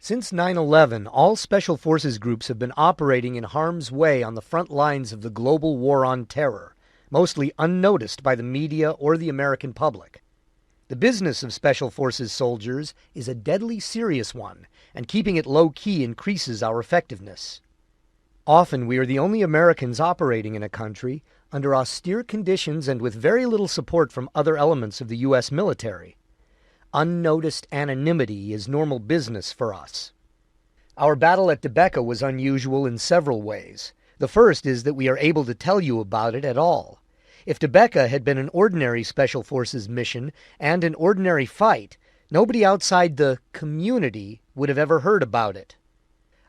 Since 9/11, all Special Forces groups have been operating in harm's way on the front lines of the global war on terror, mostly unnoticed by the media or the American public. The business of Special Forces soldiers is a deadly serious one, and keeping it low-key increases our effectiveness. Often we are the only Americans operating in a country under austere conditions and with very little support from other elements of the U.S. military. Unnoticed anonymity is normal business for us. Our battle at Debecka was unusual in several ways. The first is that we are able to tell you about it at all. If Debecka had been an ordinary Special Forces mission and an ordinary fight, nobody outside the community would have ever heard about it.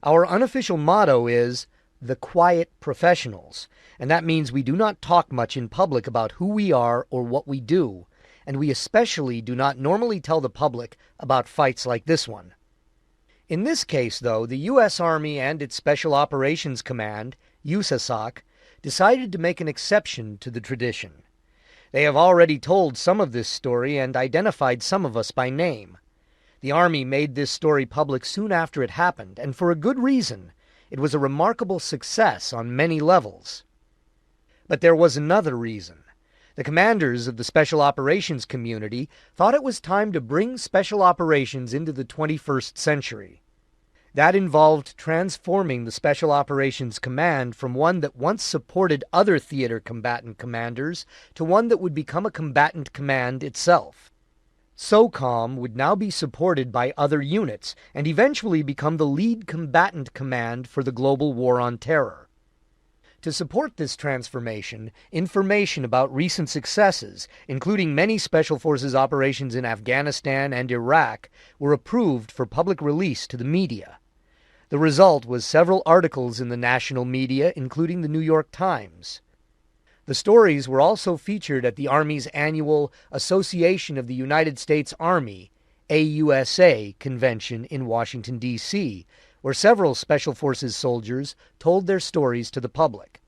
Our unofficial motto is, "The Quiet Professionals," and that means we do not talk much in public about who we are or what we do, and we especially do not normally tell the public about fights like this one. In this case, though, the U.S. Army and its Special Operations Command, USASOC, decided to make an exception to the tradition. They have already told some of this story and identified some of us by name. The Army made this story public soon after it happened, and for a good reason. It was a remarkable success on many levels. But there was another reason. The commanders of the Special Operations community thought it was time to bring Special Operations into the 21st century. That involved transforming the Special Operations Command from one that once supported other theater combatant commanders to one that would become a combatant command itself. SOCOM would now be supported by other units and eventually become the lead combatant command for the global war on terror. To support this transformation, information about recent successes, including many Special Forces operations in Afghanistan and Iraq, were approved for public release to the media. The result was several articles in the national media, including the New York Times. The stories were also featured at the Army's annual Association of the United States Army, AUSA, convention in Washington, D.C., where several Special Forces soldiers told their stories to the public.